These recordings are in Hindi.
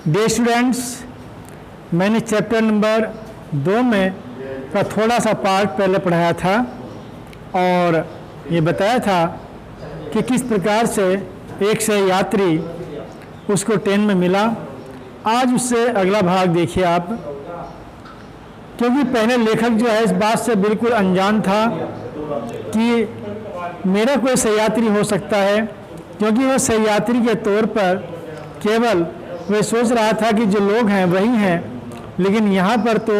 डे स्टूडेंट्स, मैंने चैप्टर नंबर 2 में का थोड़ा सा पार्ट पहले पढ़ाया था और ये बताया था कि किस प्रकार से एक से यात्री उसको ट्रेन में मिला। आज उससे अगला भाग देखिए आप, क्योंकि पहले लेखक जो है इस बात से बिल्कुल अनजान था कि मेरा कोई सहयात्री हो सकता है, क्योंकि वह सहयात्री के तौर पर केवल वह सोच रहा था कि जो लोग हैं वही हैं, लेकिन यहाँ पर तो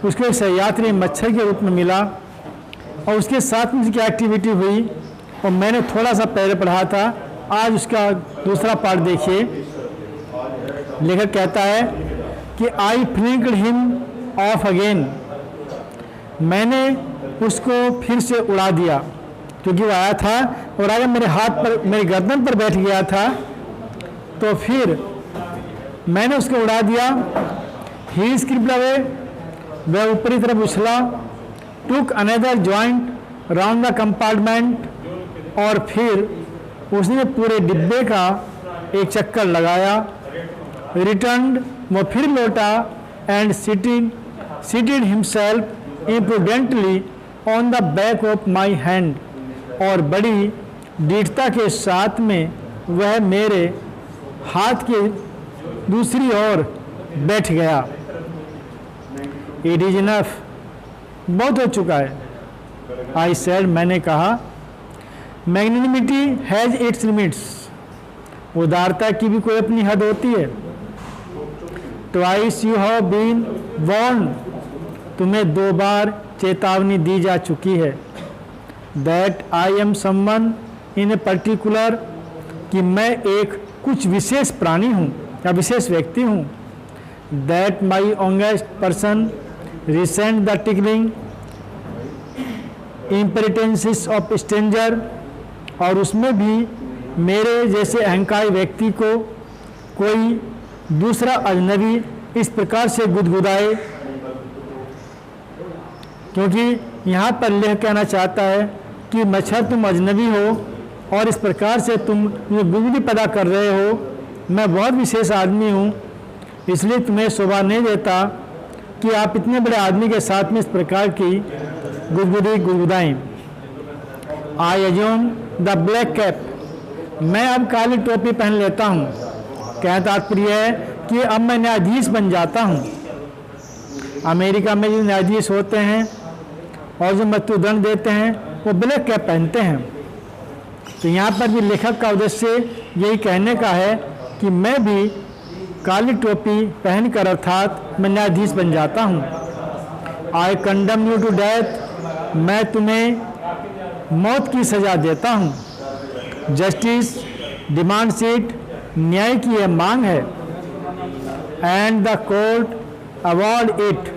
उसके सहयात्री मच्छर के रूप में मिला और उसके साथ में उसकी एक्टिविटी हुई और मैंने थोड़ा सा पहले पढ़ा था। आज उसका दूसरा पार्ट देखिए। लेखक कहता है कि आई फ्लिंक्ड हिम ऑफ अगेन, मैंने उसको फिर से उड़ा दिया, क्योंकि वो आया था और आगे मेरे हाथ पर, मेरे गर्दन पर बैठ गया था, तो फिर मैंने उसको उड़ा दिया। ही स्क्रिप्ट अवे, वह ऊपरी तरफ उछला। Took another jaunt round the compartment, और फिर उसने पूरे डिब्बे का एक चक्कर लगाया। रिटर्न, वो फिर लौटा and seated himself imprudently on the back of my hand, और बड़ी दृढ़ता के साथ में वह मेरे हाथ के दूसरी ओर बैठ गया। इट इज इनफ, बहुत हो चुका है। आई सेड, मैंने कहा। मैग्नेनिमिटी हैज इट्स लिमिट्स, उदारता की भी कोई अपनी हद होती है। Twice you have been warned, तुम्हें 2 बार चेतावनी दी जा चुकी है। That I am someone in a particular, कि मैं एक कुछ विशेष प्राणी हूँ या विशेष व्यक्ति हूँ। That my august person resented the tickling impertinences of stranger, और उसमें भी मेरे जैसे अहंकारी व्यक्ति को कोई दूसरा अजनबी इस प्रकार से गुदगुदाए, क्योंकि यहाँ पर लेख कहना चाहता है कि मच्छर तुम अजनबी हो और इस प्रकार से तुम गुदगुदी पैदा कर रहे हो। मैं बहुत विशेष आदमी हूँ, इसलिए तुम्हें शोभा नहीं देता कि आप इतने बड़े आदमी के साथ में इस प्रकार की गुदगुदी गुदगुदाएं। I assume the black cap, मैं अब काली टोपी पहन लेता हूँ। कहना तात्पर्य है कि अब मैं न्यायाधीश बन जाता हूँ। अमेरिका में जो न्यायाधीश होते हैं और जो मृत्युदंड देते हैं वो ब्लैक कैप पहनते हैं। तो यहाँ पर भी लेखक का उद्देश्य यही कहने का है कि मैं भी काली टोपी पहनकर अर्थात मैं न्यायाधीश बन जाता हूँ। आई कंडम यू टू डेथ, मैं तुम्हें मौत की सज़ा देता हूँ। जस्टिस डिमांड्स इट, न्याय की यह मांग है। And the court award it,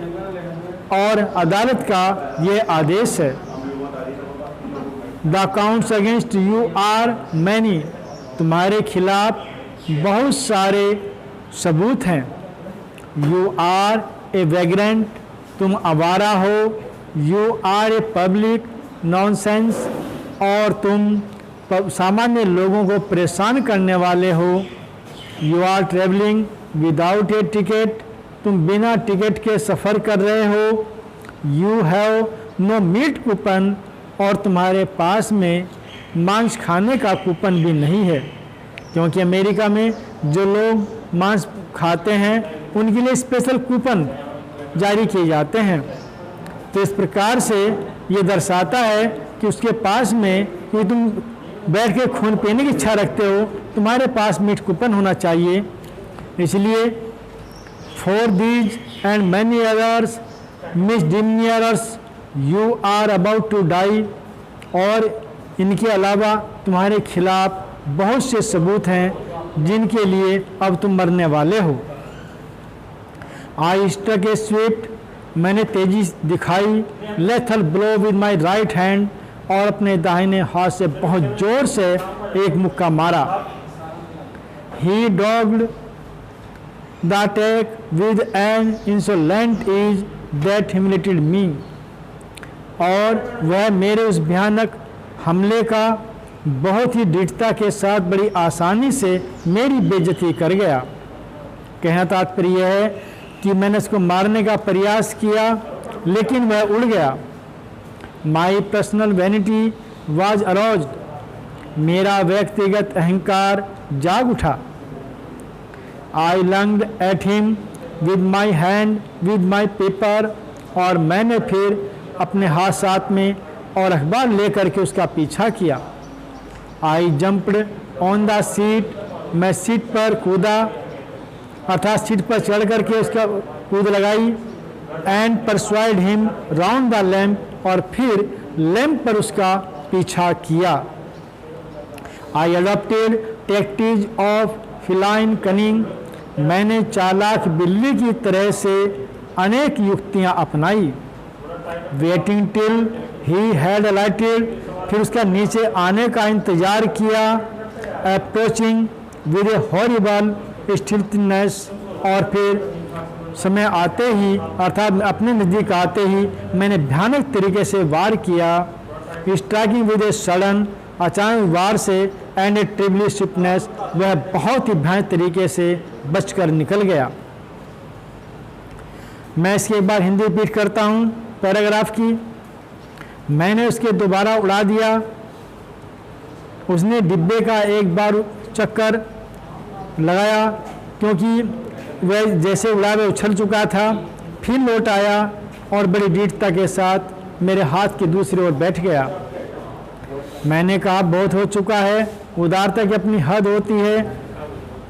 और अदालत का ये आदेश है। The counts against you are many, तुम्हारे खिलाफ बहुत सारे सबूत हैं। यू आर ए वैग्रेंट, तुम आवारा हो। You are a public nonsense, और तुम सामान्य लोगों को परेशान करने वाले हो। You are travelling without a ticket, तुम बिना टिकट के सफ़र कर रहे हो। You have no meat coupon, और तुम्हारे पास में मांस खाने का कूपन भी नहीं है, क्योंकि अमेरिका में जो लोग मांस खाते हैं उनके लिए स्पेशल कूपन जारी किए जाते हैं। तो इस प्रकार से ये दर्शाता है कि उसके पास में कि तुम बैठ के खून पीने की इच्छा रखते हो, तुम्हारे पास मीट कूपन होना चाहिए। इसलिए for these and many others misdemeanours you are about to die, और इनके अलावा तुम्हारे खिलाफ बहुत से सबूत हैं जिनके लिए अब तुम मरने वाले हो। आई स्ट्रक ए स्विफ्ट, मैंने तेजी दिखाई। Lethal blow with my right hand, और अपने दाहिने हाथ से बहुत जोर से एक मुक्का मारा। He dodged the attack with an insolent ease that humiliated me, और वह मेरे उस भयानक हमले का बहुत ही दृढ़ता के साथ बड़ी आसानी से मेरी बेइज्जती कर गया। कहना तात्पर्य है कि मैंने उसको मारने का प्रयास किया लेकिन वह उड़ गया। My personal vanity was aroused, मेरा व्यक्तिगत अहंकार जाग उठा। I lunged at him with my hand with my paper, और मैंने फिर अपने हाथ साथ में और अखबार लेकर के उसका पीछा किया। आई जंप्ड ऑन द सीट, मैं सीट पर कूदा, अर्थात सीट पर चढ़ करके उसका कूद लगाई। And pursued him round the lamp, और फिर लैम्प पर उसका पीछा किया। I adopted tactics of feline cunning, मैंने चालाक बिल्ली की तरह से अनेक युक्तियां अपनाई। Waiting till he had alighted, फिर उसका नीचे आने का इंतजार किया। Approaching with a horrible stealthiness, और फिर समय आते ही अर्थात अपने नज़दीक आते ही मैंने भयानक तरीके से वार किया। स्ट्राइकिंग विद ए सडन, अचानक वार से, एंड ए ट्रिबली स्विफ्टनेस, वह बहुत ही भयानक तरीके से बचकर निकल गया। मैं इसकी एक बार हिंदी रिपीट करता हूँ पैराग्राफ की। मैंने उसके दोबारा उड़ा दिया। उसने डिब्बे का एक बार चक्कर लगाया क्योंकि वह जैसे उड़ा वह उछल चुका था, फिर लौट आया और बड़ी दृढ़ता के साथ मेरे हाथ की दूसरी ओर बैठ गया। मैंने कहा बहुत हो चुका है, उदारता की अपनी हद होती है।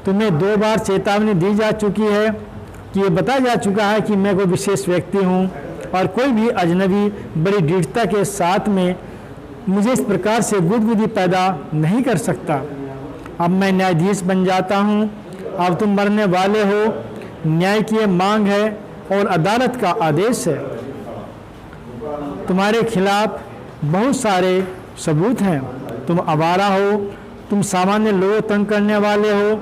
तुम्हें 2 बार चेतावनी दी जा चुकी है कि ये बताया जा चुका है कि मैं कोई विशेष व्यक्ति हूँ और कोई भी अजनबी बड़ी दृढ़ता के साथ में मुझे इस प्रकार से गुदगुदी पैदा नहीं कर सकता। अब मैं न्यायाधीश बन जाता हूँ। अब तुम मरने वाले हो, न्याय की मांग है और अदालत का आदेश है। तुम्हारे खिलाफ बहुत सारे सबूत हैं। तुम आवारा हो, तुम सामान्य लोगों तंग करने वाले हो,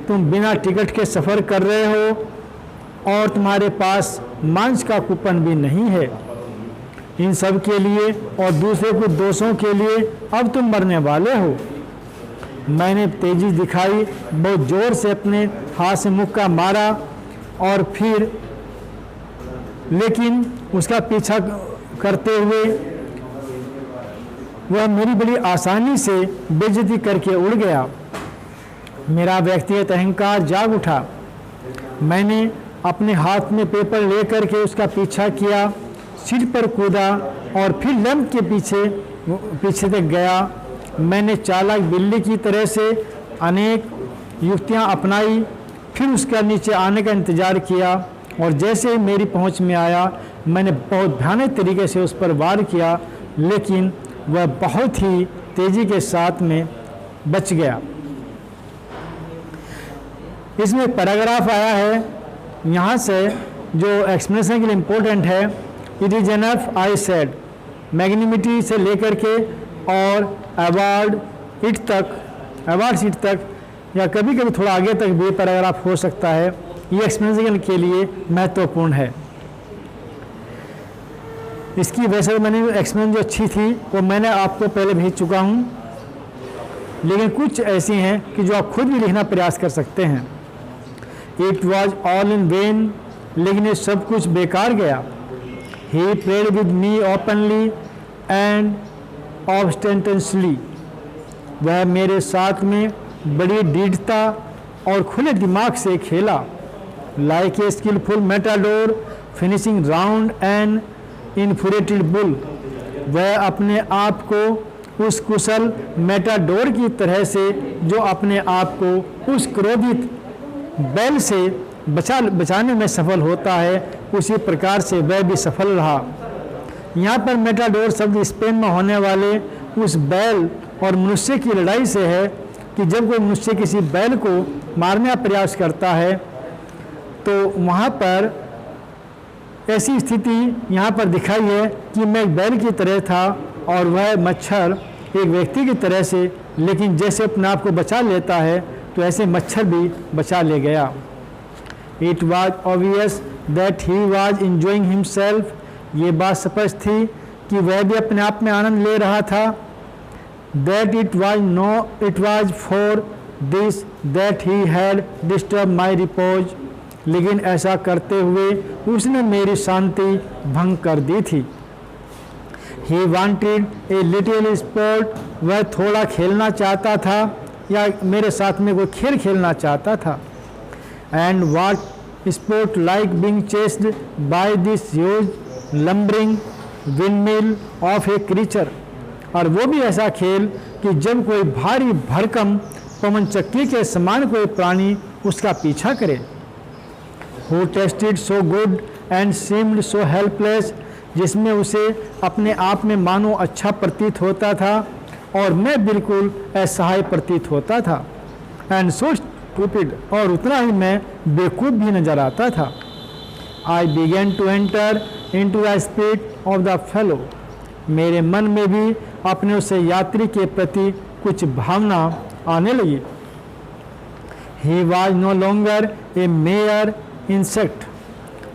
तुम बिना टिकट के सफ़र कर रहे हो और तुम्हारे पास मांस का कूपन भी नहीं है। इन सब के लिए और दूसरे कुछ दोषों के लिए अब तुम मरने वाले हो। मैंने तेजी दिखाई, बहुत जोर से अपने हाथ से मुक्का मारा और फिर लेकिन उसका पीछा करते हुए वह मेरी बड़ी आसानी से बेइज्जती करके उड़ गया। मेरा व्यक्तिगत अहंकार जाग उठा। मैंने अपने हाथ में पेपर लेकर के उसका पीछा किया, सीट पर कूदा और फिर लैंप के पीछे तक गया। मैंने चालाक बिल्ली की तरह से अनेक युक्तियां अपनाई, फिर उसका नीचे आने का इंतज़ार किया और जैसे ही मेरी पहुंच में आया मैंने बहुत भयानक तरीके से उस पर वार किया, लेकिन वह बहुत ही तेज़ी के साथ में बच गया। इसमें पैराग्राफ आया है, यहाँ से जो एक्सप्लेनेशन के लिए इम्पोर्टेंट है, it is enough I said, magnanimity से लेकर के और अवार्ड सीट तक या कभी कभी थोड़ा आगे तक भी पैराग्राफ हो सकता है। ये एक्सप्लेनेशन के लिए महत्वपूर्ण है। इसकी वैसे मैंने एक्सप्लेनेशन जो अच्छी थी वो मैंने आपको पहले भेज चुका हूँ, लेकिन कुछ ऐसी हैं कि जो आप खुद भी लिखना प्रयास कर सकते हैं। It was all in vain, लेकिन ये सब कुछ बेकार गया। He played with me openly and ostentatiously, वह मेरे साथ में बड़ी दृढ़ता और खुले दिमाग से खेला। Like a skilful matador finishing round and infuriated bull, वह अपने आप को उस कुशल मेटाडोर की तरह से जो अपने आप को उस क्रोधित बैल से बचाने में सफल होता है, उसी प्रकार से वह भी सफल रहा। यहाँ पर मेटाडोर शब्द स्पेन में होने वाले उस बैल और मनुष्य की लड़ाई से है कि जब कोई मनुष्य किसी बैल को मारने का प्रयास करता है तो वहाँ पर ऐसी स्थिति यहाँ पर दिखाई है कि मैं एक बैल की तरह था और वह मच्छर एक व्यक्ति की तरह से, लेकिन जैसे अपने आप को बचा लेता है तो ऐसे मच्छर भी बचा ले गया। It was obvious that he was enjoying himself, ये बात स्पष्ट थी कि वह भी अपने आप में आनंद ले रहा था। That it was for this that he had disturb my repose, लेकिन ऐसा करते हुए उसने मेरी शांति भंग कर दी थी। He wanted a little sport, वह थोड़ा खेलना चाहता था या मेरे साथ में कोई खेल खेलना चाहता था। And what sport like being chased by this huge lumbering windmill of A creature, और वो भी ऐसा खेल कि जब कोई भारी भरकम पवन चक्की के समान कोई प्राणी उसका पीछा करे। Who tested so good and seemed so helpless, जिसमें उसे अपने आप में मानो अच्छा प्रतीत होता था और मैं बिल्कुल असहाय प्रतीत होता था। एंड सो स्टूपिड, और उतना ही मैं बेवकूफ़ भी नजर आता था। I began to enter into the spirit of the fellow, मेरे मन में भी अपने उस यात्री के प्रति कुछ भावना आने लगी। He was no longer a mere insect,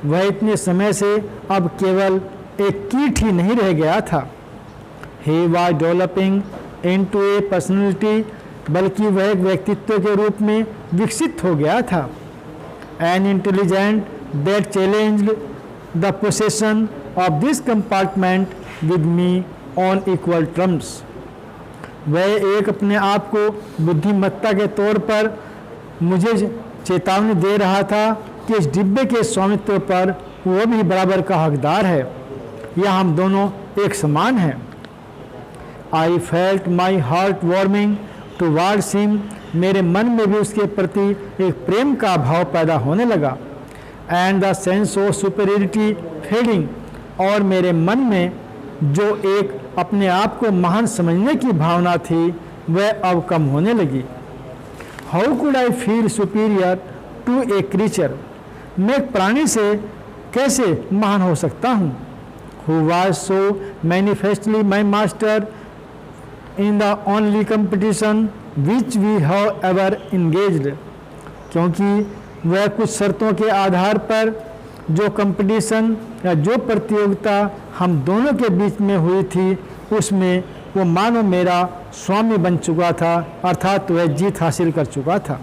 वह इतने समय से अब केवल एक कीट ही नहीं रह गया था। He was developing into A personality, बल्कि वह एक व्यक्तित्व के रूप में विकसित हो गया था। An intelligent that challenged the possession of this compartment with me on equal terms, वह एक अपने आप को बुद्धिमत्ता के तौर पर मुझे चेतावनी दे रहा था कि इस डिब्बे के स्वामित्व पर वो भी बराबर का हकदार है, या हम दोनों एक समान हैं। I felt my heart warming towards him, मेरे मन में भी उसके प्रति एक प्रेम का भाव पैदा होने लगा। And the sense of superiority fading, और मेरे मन में जो एक अपने आप को महान समझने की भावना थी वह अब कम होने लगी। How could I feel superior to a creature, मैं एक प्राणी से कैसे महान हो सकता हूँ। Who was so manifestly my master in the only competition which we have ever engaged, क्योंकि वह कुछ शर्तों के आधार पर जो कंपटीशन या जो प्रतियोगिता हम दोनों के बीच में हुई थी उसमें वो मानो मेरा स्वामी बन चुका था, अर्थात वह जीत हासिल कर चुका था।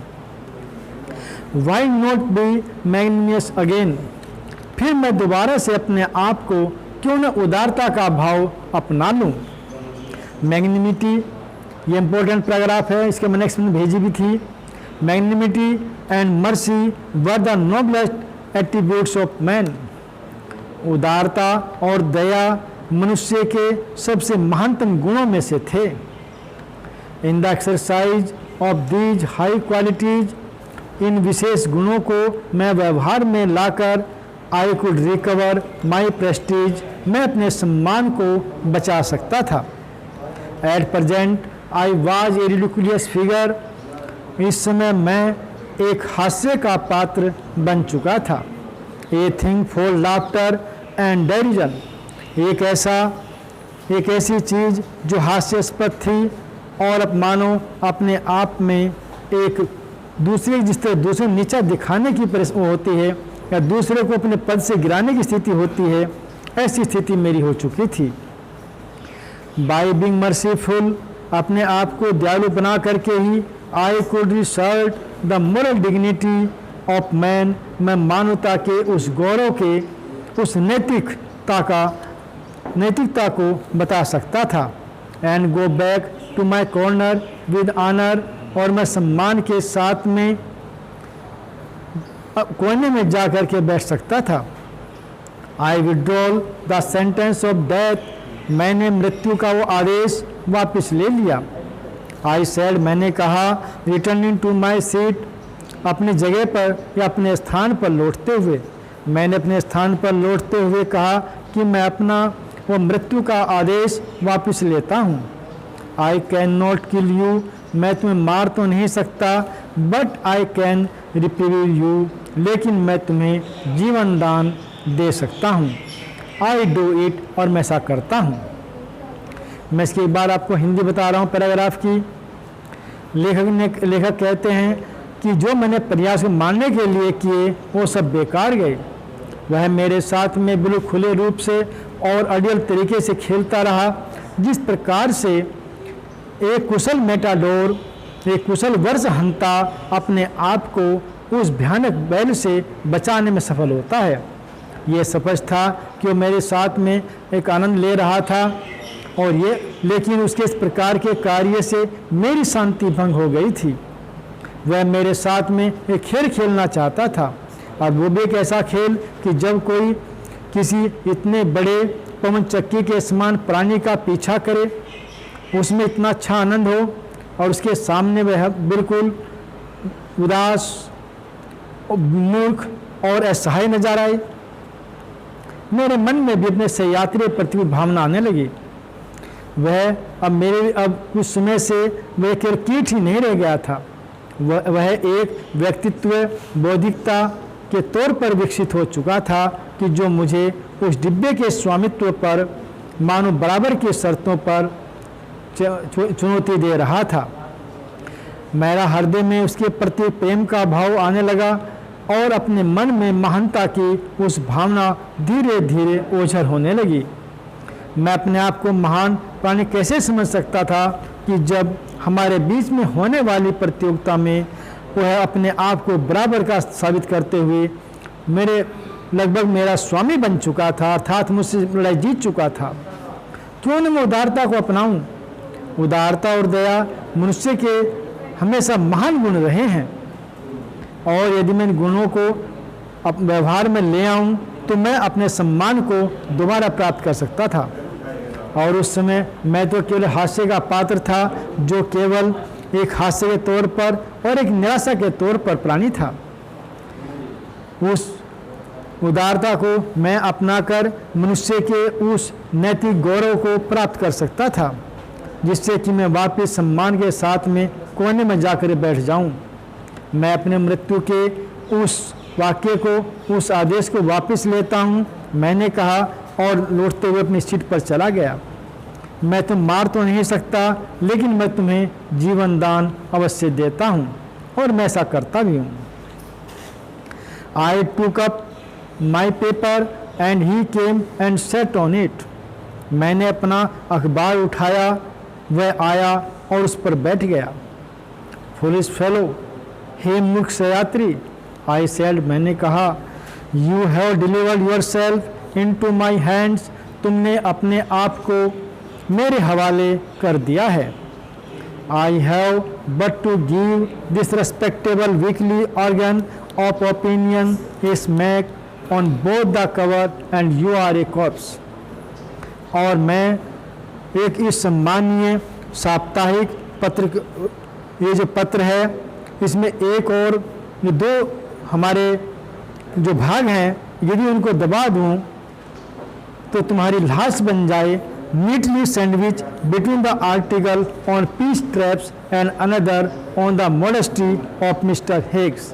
वाई नॉट बी मैग्नीनियस अगेन, फिर मैं दोबारा से अपने आप को क्यों न उदारता का भाव अपना लूँ। मैग्निमिटी, ये इंपॉर्टेंट पैराग्राफ है, इसके मैंने एक्सप्लेन भेजी भी थी। Magnanimity and mercy were the noblest attributes of man, उदारता और दया मनुष्य के सबसे महानतम गुणों में से थे। In the exercise of these high qualities, इन विशेष गुणों को मैं व्यवहार में लाकर I could recover my prestige, मैं अपने सम्मान को बचा सकता था। At present I was a ridiculous figure, इस समय मैं एक हास्य का पात्र बन चुका था। A thing for laughter and derision, एक ऐसी चीज़ जो हास्यास्पद थी और अब मानो अपने आप में एक दूसरे जिस तरह दूसरे नीचा दिखाने की वो होती है या दूसरे को अपने पद से गिराने की स्थिति होती है, ऐसी स्थिति मेरी हो चुकी थी। बाय बीइंग मर्सीफुल, अपने आप को दयालु बना करके ही I could reassert the moral dignity of man, मैं मानवता के उस गौरव के उस नैतिकता को बता सकता था। And go back to my corner with honour, और मैं सम्मान के साथ में कोने में जा कर के बैठ सकता था। I withdrew the sentence of death, मैंने मृत्यु का वो आदेश वापस ले लिया। आई सेड, मैंने कहा, रिटर्निंग टू माई सीट, अपनी जगह पर या अपने स्थान पर लौटते हुए, मैंने अपने स्थान पर लौटते हुए कहा कि मैं अपना वो मृत्यु का आदेश वापस लेता हूँ। आई कैन नॉट किल यू, मैं तुम्हें मार तो नहीं सकता, but I can reprieve you, लेकिन मैं तुम्हें जीवन दान दे सकता हूँ। आई डू इट, और मैं ऐसा करता हूँ। मैं इसके बाद आपको हिंदी बता रहा हूँ पैराग्राफ की। लेखक कहते हैं कि जो मैंने प्रयास मानने के लिए किए वो सब बेकार गए। वह मेरे साथ में बिल्कुल खुले रूप से और अडियल तरीके से खेलता रहा, जिस प्रकार से एक कुशल मेटाडोर, एक कुशल वर्ष हंता अपने आप को उस भयानक बैल से बचाने में सफल होता है। यह स्पष्ट था कि वो मेरे साथ में एक आनंद ले रहा था और लेकिन उसके इस प्रकार के कार्य से मेरी शांति भंग हो गई थी। वह मेरे साथ में एक खेल खेलना चाहता था, और वो भी एक ऐसा खेल कि जब कोई किसी इतने बड़े पवन चक्की के समान प्राणी का पीछा करे, उसमें इतना अच्छा आनंद हो और उसके सामने वह बिल्कुल उदास, मूर्ख और असहाय नजर आए। मेरे मन में भी अपने सहयात्री प्रति भावना आने लगी। अब कुछ समय से वह केवल कीट ही नहीं रह गया था, वह एक व्यक्तित्व बौद्धिकता के तौर पर विकसित हो चुका था कि जो मुझे उस डिब्बे के स्वामित्व पर मानो बराबर की शर्तों पर चुनौती दे रहा था। मेरा हृदय में उसके प्रति प्रेम का भाव आने लगा और अपने मन में महानता की उस भावना धीरे धीरे ओझल होने लगी। मैं अपने आप को महान प्राणी कैसे समझ सकता था कि जब हमारे बीच में होने वाली प्रतियोगिता में वह अपने आप को बराबर का साबित करते हुए लगभग मेरा स्वामी बन चुका था, अर्थात मुझसे लड़ाई जीत चुका था। क्यों न मैं उदारता को अपनाऊं? उदारता और दया मनुष्य के हमेशा महान गुण रहे हैं, और यदि मैं इन गुणों को व्यवहार में ले आऊं तो मैं अपने सम्मान को दोबारा प्राप्त कर सकता था। और उस समय मैं तो केवल हास्य का पात्र था, जो केवल एक हास्य के तौर पर और एक निराशा के तौर पर प्राणी था। उस उदारता को मैं अपनाकर मनुष्य के उस नैतिक गौरव को प्राप्त कर सकता था, जिससे कि मैं वापस सम्मान के साथ में कोने में जाकर बैठ जाऊं। मैं अपने मृत्यु के उस वाक्य को, उस आदेश को वापस लेता हूं, मैंने कहा, और लौटते हुए अपनी सीट पर चला गया। मैं तुम्हें मार तो नहीं सकता, लेकिन मैं तुम्हें जीवन दान अवश्य देता हूं, और मैं ऐसा करता भी हूं। I took up my paper and he came and sat on it. मैंने अपना अखबार उठाया, वह आया और उस पर बैठ गया। Foolish fellow, हे मूर्ख सहयात्री, I said, मैंने कहा, You have delivered yourself into my hands. तुमने अपने आप को मेरे हवाले कर दिया है। I have but to give this respectable weekly organ of opinion a smack on both the cover and you are a corpse. और मैं एक इस सम्मानीय साप्ताहिक पत्र, ये जो पत्र है, इसमें एक और ये दो हमारे जो भाग हैं, यदि उनको दबा दूं तो तुम्हारी लाश बन जाए। Neatly sandwiched between the article on peace traps and another on the modesty of Mr. Higgs.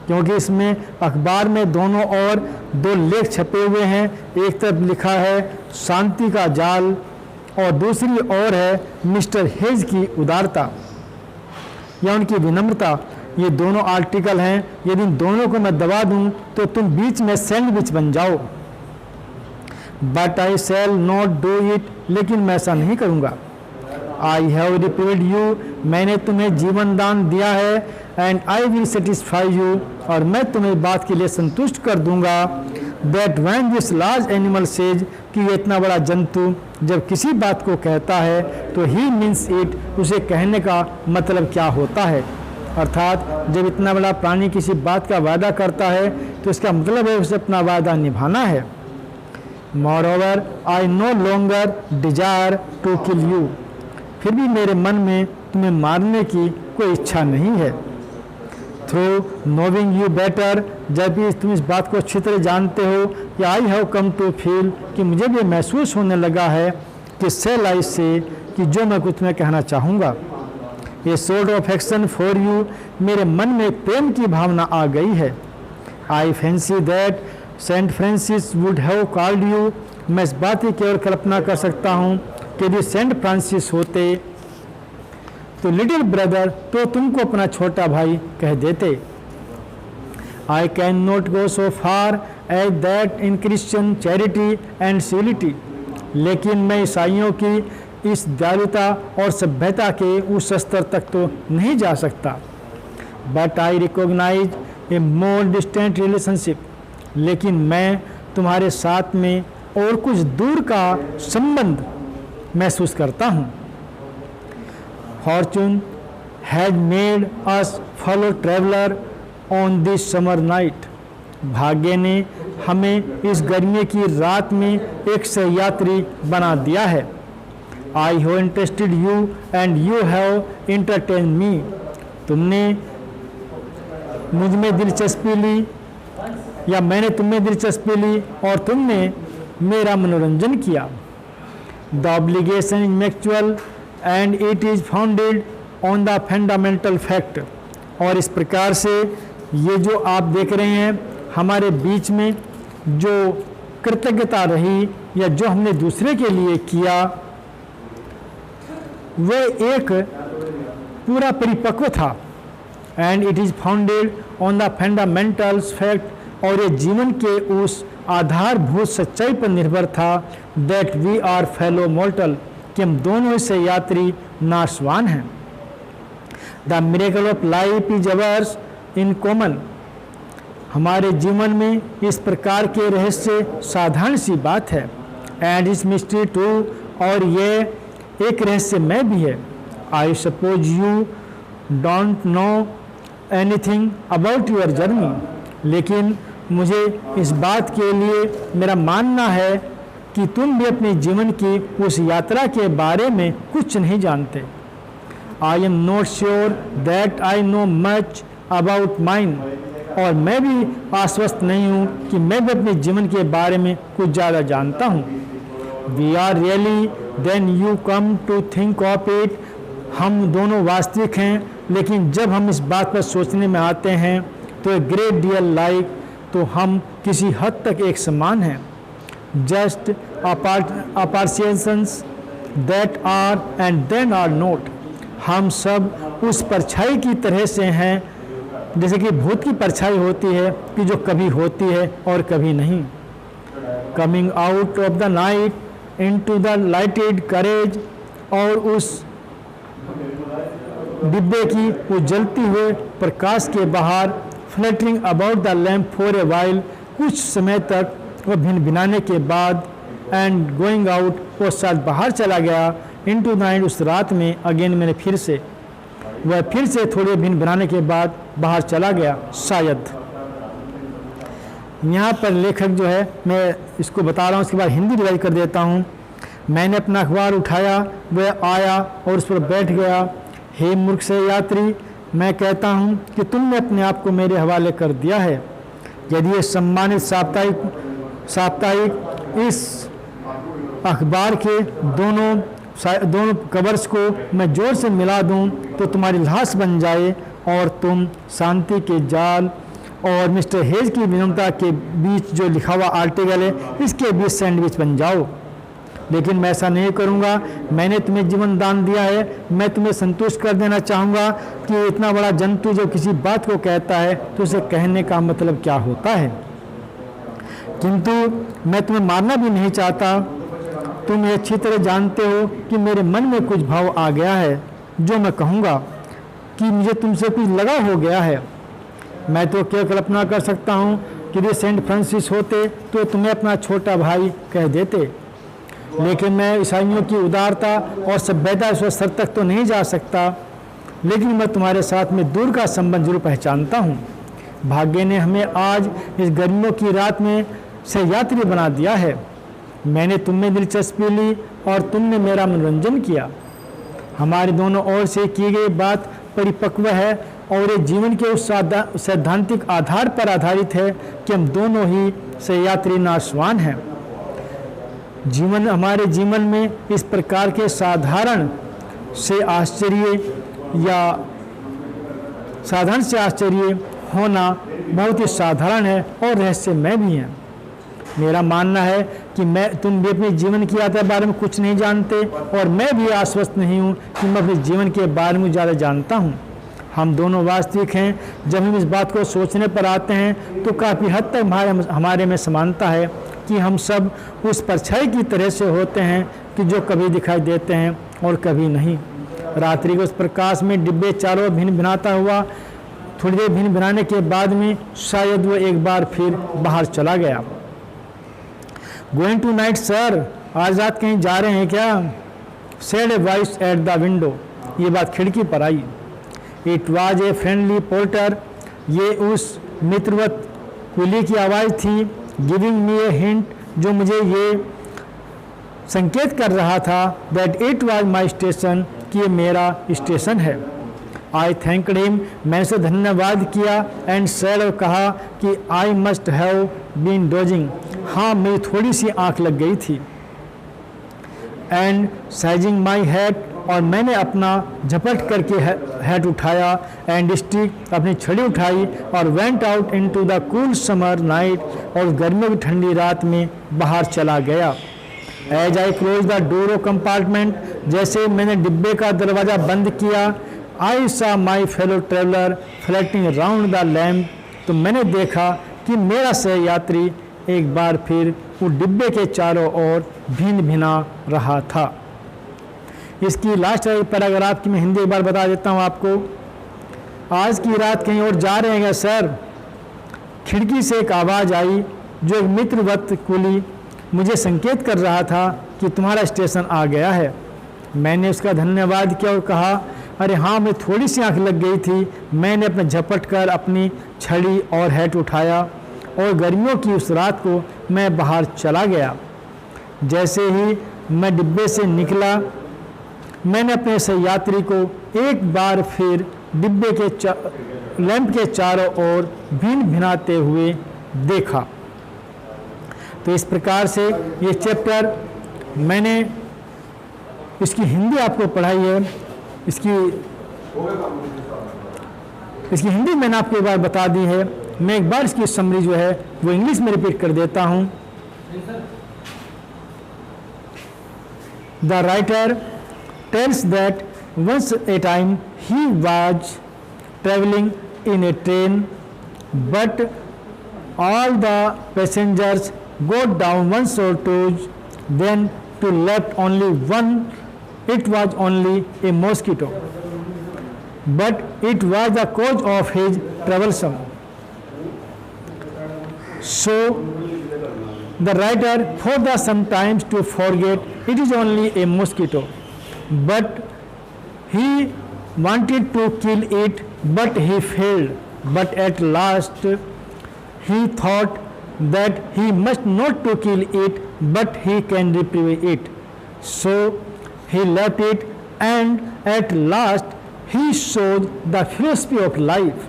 क्योंकि इसमें अखबार में दोनों ओर दो लेख छपे हुए हैं। एक तरफ लिखा है शांति का जाल और दूसरी ओर है मिस्टर हेज की उदारता या उनकी विनम्रता। ये दोनों आर्टिकल हैं। यदि इन दोनों को मैं दबा दूं तो तुम बीच में सैंडविच बन जाओ। But I shall not do it, लेकिन मैं ऐसा नहीं करूँगा। आई हैव रिपेड यू, मैंने तुम्हें जीवन दान दिया है। And I will satisfy you, और मैं तुम्हें इस बात के लिए संतुष्ट कर दूंगा। That when this large animal says, कि ये इतना बड़ा जंतु जब किसी बात को कहता है तो ही मीन्स इट, उसे कहने का मतलब क्या होता है। अर्थात जब इतना बड़ा प्राणी किसी बात का वादा करता है तो इसका मतलब है उसे अपना वादा निभाना है। Moreover, I no longer desire to kill you. फिर भी मेरे मन में तुम्हें मारने की कोई इच्छा नहीं है। Through knowing you better, जब भी तुम इस बात को अच्छी तरह जानते हो कि I have come to feel, कि मुझे भी महसूस होने लगा है कि shall I say, कि जो मैं कुछ मैं कहना चाहूँगा। ये sort of affection for you, मेरे मन में प्रेम की भावना आ गई है। I fancy that Saint Francis would have called you, मैं इस बात की केवल कल्पना कर सकता हूँ कि यदि सेंट फ्रांसिस होते तो लिटिल ब्रदर, तो तुमको अपना छोटा भाई कह देते। I can not go so far as that in Christian charity and civility, लेकिन मैं ईसाइयों की इस दयालुता और सभ्यता के उस स्तर तक तो नहीं जा सकता। But I recognise a more distant relationship, लेकिन मैं तुम्हारे साथ में और कुछ दूर का संबंध महसूस करता हूँ। Fortune had made us fellow traveller on this summer night, भाग्य ने हमें इस गर्मी की रात में एक सहयात्री बना दिया है। I have interested you and you have entertain me, तुमने मुझ में दिलचस्पी ली या मैंने तुम्हें दिलचस्पी ली और तुमने मेरा मनोरंजन किया। The obligation is mutual and it is founded on the fundamental fact, और इस प्रकार से ये जो आप देख रहे हैं हमारे बीच में जो कृतज्ञता रही या जो हमने दूसरे के लिए किया वह एक पूरा परिपक्व था। And it is founded on the fundamentals fact, और ये जीवन के उस आधारभूत सच्चाई पर निर्भर था that we are fellow mortal, कि हम दोनों से यात्री नाशवान हैं। The miracle of life is ours in common, हमारे जीवन में इस प्रकार के रहस्य साधारण सी बात है। एंड इस मिस्ट्री टू, और ये एक रहस्यमय भी है। I suppose you don't know anything about your journey, लेकिन मुझे इस बात के लिए मेरा मानना है कि तुम भी अपने जीवन की उस यात्रा के बारे में कुछ नहीं जानते। I am not sure that I know much about mine, और मैं भी आश्वस्त नहीं हूँ कि मैं भी अपने जीवन के बारे में कुछ ज़्यादा जानता हूँ। We are really then you come to think of it, हम दोनों वास्तविक हैं, लेकिन जब हम इस बात पर सोचने में आते हैं तो ए ग्रेट डील लाइक, तो हम किसी हद तक एक समान हैं। Just appearances that are and then are not, हम सब उस परछाई की तरह से हैं जैसे कि भूत की परछाई होती है कि जो कभी होती है और कभी नहीं। Coming out of the night into the lighted carriage, और उस डिब्बे की वो जलती हुए प्रकाश के बाहर fluttering about the lamp for a while, कुछ समय तक वह भिन भिनाने के बाद, एंड गोइंग आउट, वो साथ बाहर चला गया, इनटू द नाइट, उस रात में, अगेन मैंने वह फिर से थोड़े भिन भिनाने के बाद बाहर चला गया शायद। यहाँ पर लेखक जो है, मैं इसको बता रहा हूँ, उसके बाद हिंदी रिवाइज कर देता हूँ। मैंने अपना अखबार उठाया, वह आया और उस पर बैठ गया। हे मूर्ख से यात्री, मैं कहता हूँ कि तुमने अपने आप को मेरे हवाले कर दिया है। यदि ये सम्मानित साप्ताहिक इस अखबार के दोनों कवर्स को मैं जोर से मिला दूं तो तुम्हारी लाश बन जाए और तुम शांति के जाल और मिस्टर हेज की विनम्रता के बीच जो लिखा हुआ आर्टिकल है इसके बीच सैंडविच बन जाओ। लेकिन मैं ऐसा नहीं करूंगा। मैंने तुम्हें जीवन दान दिया है। मैं तुम्हें संतुष्ट कर देना चाहूँगा कि इतना बड़ा जंतु जब किसी बात को कहता है तो उसे कहने का मतलब क्या होता है। किंतु मैं तुम्हें मारना भी नहीं चाहता। तुम ये अच्छी तरह जानते हो कि मेरे मन में कुछ भाव आ गया है जो मैं कहूँगा कि मुझे तुमसे कुछ लगा हो गया है। मैं तो क्या कल्पना कर सकता हूँ कि वे सेंट फ्रांसिस होते तो तुम्हें अपना छोटा भाई कह देते। लेकिन मैं ईसाइयों की उदारता और सभ्यता इस स्तर तक तो नहीं जा सकता, लेकिन मैं तुम्हारे साथ में दूर का संबंध जरूर पहचानता हूँ। भाग्य ने हमें आज इस गर्मियों की रात में सहयात्री बना दिया है। मैंने तुम में दिलचस्पी ली और तुमने मेरा मनोरंजन किया। हमारे दोनों ओर से की गई बात परिपक्व है और ये जीवन के उस सैद्धांतिक आधार पर आधारित है कि हम दोनों ही सहयात्री नाशवान हैं। हमारे जीवन में इस प्रकार के साधारण से आश्चर्य होना बहुत ही साधारण है और रहस्यमय भी है। मेरा मानना है कि तुम भी अपने जीवन की यात्रा के बारे में कुछ नहीं जानते और मैं भी आश्वस्त नहीं हूँ कि मैं अपने जीवन के बारे में ज़्यादा जानता हूँ। हम दोनों वास्तविक हैं। जब हम इस बात को सोचने पर आते हैं तो काफ़ी हद तक हमारे में समानता है कि हम सब उस परछाई की तरह से होते हैं कि जो कभी दिखाई देते हैं और कभी नहीं। रात्रि के उस प्रकाश में डिब्बे चारों भिन्न भिनाता हुआ थोड़ी देर भिन भिनाने के बाद में शायद वो एक बार फिर बाहर चला गया। गोइंग टू नाइट सर, आज रात कहीं जा रहे हैं क्या? Said a voice at the window, ये बात खिड़की पर आई। It was a friendly porter, ये उस मित्रवत कुली की आवाज़ थी। गिविंग मी ए हिंट, जो मुझे ये संकेत कर रहा था that it was my station, कि ये मेरा स्टेशन है। आई थैंक्ड हिम, मैंने उसे धन्यवाद किया। एंड सेड, और कहा कि I must have been dozing, हाँ मेरी थोड़ी सी आंख लग गई थी। एंड साइजिंग माई हैट, और मैंने अपना झपट करके हैट उठाया। एंड स्टिक, अपनी छड़ी उठाई और went out into the cool summer night, और गर्मियों की ठंडी रात में बाहर चला गया। As I close the door of compartment, जैसे मैंने डिब्बे का दरवाज़ा बंद किया, I saw my fellow traveller flitting round the lamp, तो मैंने देखा कि मेरा सह यात्री एक बार फिर वो डिब्बे के चारों ओर भिन भिना रहा था। इसकी लास्ट पैराग्राफ की मैं हिंदी एक बार बता देता हूँ आपको। आज की रात कहीं और जा रहे हैं सर? खिड़की से एक आवाज़ आई, जो एक मित्रवत कुली मुझे संकेत कर रहा था कि तुम्हारा स्टेशन आ गया है। मैंने उसका धन्यवाद किया और कहा, अरे हाँ मैं थोड़ी सी आंख लग गई थी। मैंने अपने झपट कर अपनी छड़ी और हैट उठाया और गर्मियों की उस रात को मैं बाहर चला गया। जैसे ही मैं डिब्बे से निकला, मैंने अपने सह यात्री को एक बार फिर डिब्बे के लैंप के चारों ओर भिन भिनाते हुए देखा। तो इस प्रकार से ये चैप्टर मैंने इसकी हिंदी आपको पढ़ाई है। इसकी हिंदी मैंने आपको एक बार बता दी है। मैं एक बार इसकी समरी जो है वो इंग्लिश में रिपीट कर देता हूँ। The writer tells that once a time he was traveling in a train, but all the passengers got down one shortage, then to left only one. It was only a mosquito, but it was the cause of his troublesome. So the writer thought that sometimes to forget it is only a mosquito, but he wanted to kill it, but he failed. But at last he thought that he must not to kill it, but he can reprieve it. So he left it, and at last he showed the philosophy of life.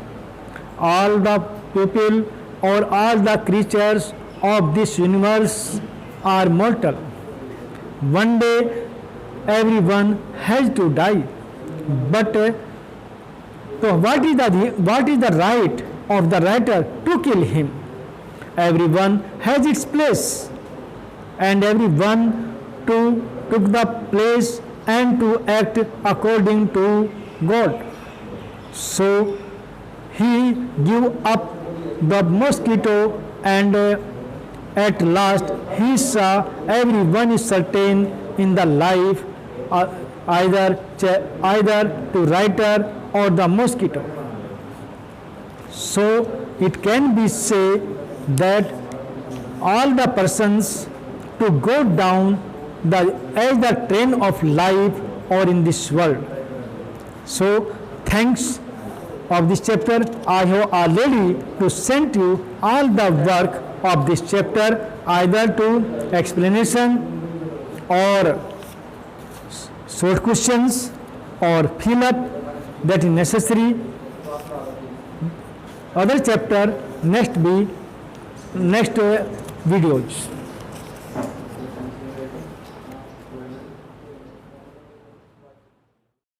All the people or all the creatures of this universe are mortal. One day everyone has to die, but so what is the right of the writer to kill him? Everyone has its place, and everyone took the place and to act according to God. So he gave up the mosquito, and at last he saw everyone is certain in the life, either to writer or the mosquito. So it can be said that all the persons to go down as the train of life or in this world. So thanks of this chapter, I have already to send you all the work of this chapter, either to explanation or short questions or fill up that is necessary. Other chapter next videos.